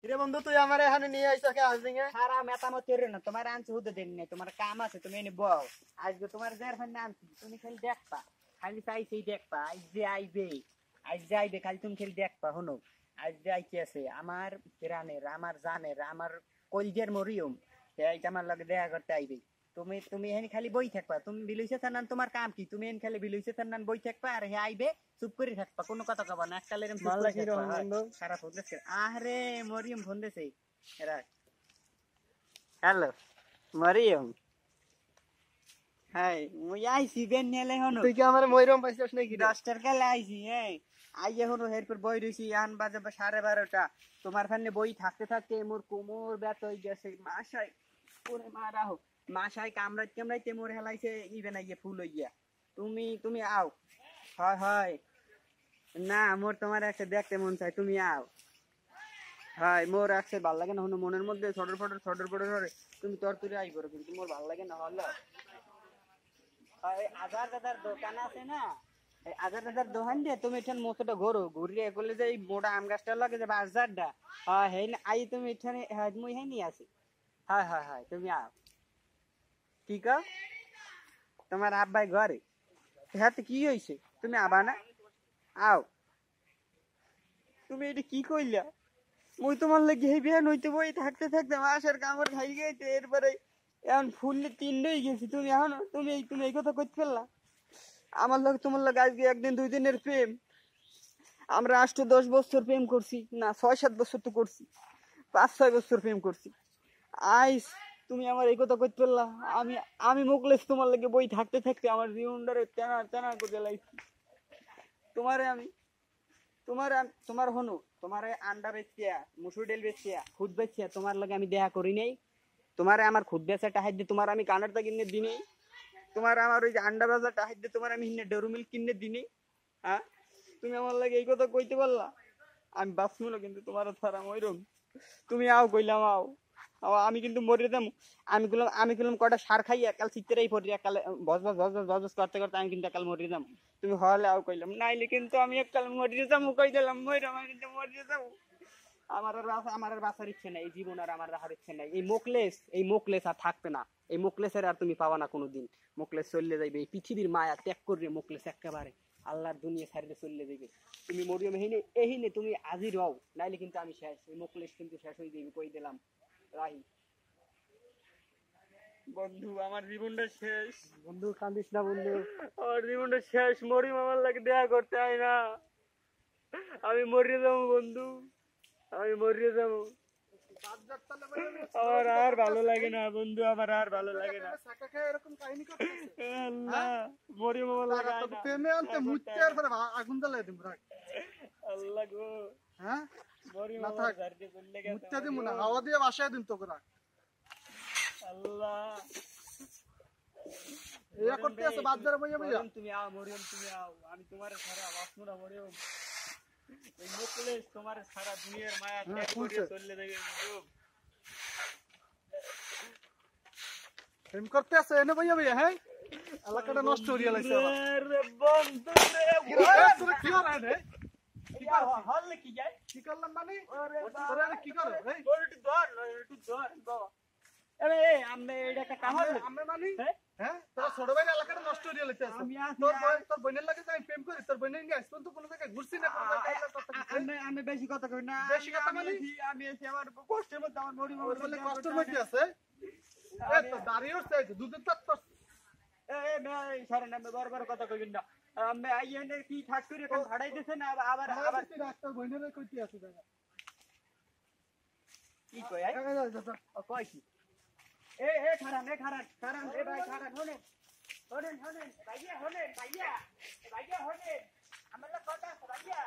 রে বন্ধু তুই আমারে এখানে নিয়ে আইছ কে হাউজিং এ সারা মেতামত করে না তোমার আনছি হুদে দেন নাই তোমার কাম আছে তুমি এনে বও আজকে তোমার জের ফান আনছি তুমি খালি দেখবা খালি চাইছেই দেখবা আজ যে আইবে খালি তুমি খালি দেখবা হনো আজ যে আইতে আছে আমার প্রাণের আমার জানের আমার কলজের মরিয়ম এইটা আমার লগে দেখা করতে আইবে তুমি তুমি এখানে খালি বই থাকবা তুমি বিলইছে থানান তোমার কাম কি তুমি এখানে খালি বিলইছে থানান বই থাকবা আর হে আইবে চুপ করে থাকবা কোনো কথা কবা না একটা লেরম চুপ করে থাকবা সারা ফোন দেছে আরে মরিয়ম ফোন দেছে এরা হ্যালো মরিয়ম হাই মুই আইছি বেন নেলে হনো তুই কি আমারে মইরম পাইছস নাকি 10 টাকা লাইছি এই আইয়ে হনো এরপর বই রইছি আন বাজে 12:30 তোমার ফানে বই থাকতে থাকতে মোর কোমর ব্যথা হই গেছে মাশাই ওরে মারা হোক মাশাই কামড়াইতে মোর হেলাইছে ইবে না ইয়ে ফুল হইয়া তুমি তুমি আও হয় হয় না মোর তোমার একটা দেখতে মন চাই তুমি আও হয় মোর আছে ভাল লাগে না হনো মনের মধ্যে ছটর ফটর ধরে তুমি তরতুরে আই করো কিন্তু মোর ভাল লাগে না হলো আজার দাদার দোকান আছে না এই আজার দাদার দোকান দিয়ে তুমি এখানে মতটা ঘোরো ঘুরিয়ে বলে যে এই মোটা আম গাছটা লাগে যে বাজারটা হ্যাঁ হেই না আই তুমি এখানে হ্যাঁ মুই হেই নিয়ে আসি হ্যাঁ হ্যাঁ হ্যাঁ তুমি আও ঠিক আছে তোমার আব্বাই ঘরে হ্যাঁ কি হয়েছে তুমি আবা না আও তুমি এটা কি কইলা মুই তোমার লাগি হেই বিয়ান হইতে বই থাকতে থাকতে মাসের কামড় খাই গেছে এরপরে এখন ফুললে 3 হয়ে গেছি তুমি এখন তুমি এই কথা কইতে ফেললা আমার লগে তোমার লগে আজকে একদিন 2 দিনের প্রেম আমরা 8-10 বছর প্রেম করছি না 6-7 বছর তো করছি 5-6 বছর প্রেম করছি আইস তুমি আমার এই কথা কইতে ফেললা আমি আমি মুখলেস তোমার লগে বই থাকতে থাকতে আমার জীবনটারে টানা করে লাইছি তোমার হনু তোমার আন্ডা বেচিয়া মুসুর ডাল বেচিয়া খুদ বেচিয়া তোমার লগে আমি দেখা করি নাই তোমারে আমার খুদ বেচা টাহাই দিয়ে তোমার আমি কানারটা কিনে দিনেই তোমার আমার ওই যে আন্ডা বাজা টাহাই দিয়ে তোমার আমি হিনে ডেরু মিল্ক কিনে দিনেই হ্যাঁ তুমি আমার লাগে এই কথা কইতে পারলা আমি বাঁচমু কিন্তু তোমার ছাড়া ওইরকম তুমি আও কইলাম আও আমি কিন্তু মরে যাবো আমি কইলাম কটা সার খাইয়া কাল চিত্তেরাই পড়ি কাল বজ করতে করতে আমি কিন্তু কাল মরে যাবো তুমি হলে আও কইলাম নাইলে কিন্তু আমি কাল মরে যাবো কই দিলাম মইরাম আমি কিন্তু মরে যাবো আমার আর বাঁচার ইচ্ছে নাই এই জীবন আর আমার রাখার ইচ্ছে নাই এই মোকলেস আর থাকবে না এই মোকলেসের আর তুমি পাবা না কোনোদিন মোকলেস চললে যাইবে এই পৃথিবীর মায়া ত্যাগ করবে মোকলেস একেবারে আল্লাহর দুনিয়া ছাড়িয়ে চললে যাইবে তুমি মরিয়ম এহিনে তুমি আজি রও নাইলে কিন্তু আমি শেষ এই মোকলেস কিন্তু শেষ হয়ে যাবে কই দিলাম রাহি বন্ধু আমার জীবনটা শেষ বন্ধু কাঁদিস না বন্ধু আমার জীবনটা শেষ মরিয়ম আমার লাগে দেখা করতে হয় না আমি মরে যাবো বন্ধু আমি মরে যাবো আমার আর ভালো লাগে না বন্ধু আমার আর ভালো লাগে না এরকম কাহিনী করতেছে আল্লাহ মরিয়ম আমার লাগে না প্রেমে আনতে মুচ্তে আর পরে আগুন জ্বালাই দিম রাখ আল্লাহ গো হ্যাঁ মরিয়ম না আমার থাক ঘর দিয়ে চলে গেছে মুচ্তে দিম না হাওয়া দিয়ে বাসায় দিম তোকে রাখ আল্লাহ এয়া করতে আছে বাজারে বইয়া বইয়া তুমি আও মরিয়ম তুমি আও আমি তোমার সারা বাসমু না মরিয়ম এই মোকলেস তোমার সারা দুনিয়ার মায়া ত্যাগ করে চলে যাবে মরিয়ম প্রেম করতে আছে এনে বইয়া বইয়া হ্যাঁ এলাকাটা নষ্ট হইয়া লাইছে আরে বন্ধু রে তোরা কি করে রে কি হল কি যায় কি করলাম মানে তোরা কি করে এই একটু ধর বাবা আরে আমি এটা একটা কাম আমি মানে হ্যাঁ তোর ছোট ভাই এলাকাটা নষ্ট হইয়া লাইছে আমি তোর বোনের লাগে আমি প্রেম করি তোর বোনের নিয়ে আসতো তো কোনো জায়গায় ঘুরছি না আমি বেশি কথা কই না বেশি কথা মানে আমি এসে আমার কষ্টের মধ্যে আমার মরি বলে কষ্টের মধ্যে আছে এ তো দাঁড়িয়ে উঠছে দুধের তাত এ ভাই সারা নামে বড় কথা কইবেন না আমি আইএনে কি ফ্যাক্টরি এখন ভাড়াই দিছেন আবার ডাক্তার বোনের কইতে আছে দাদা কি কই আই কই কি এ খারান এ ভাই খারান হনেন ভাইয়া হনেন আমার কথা ভাইয়া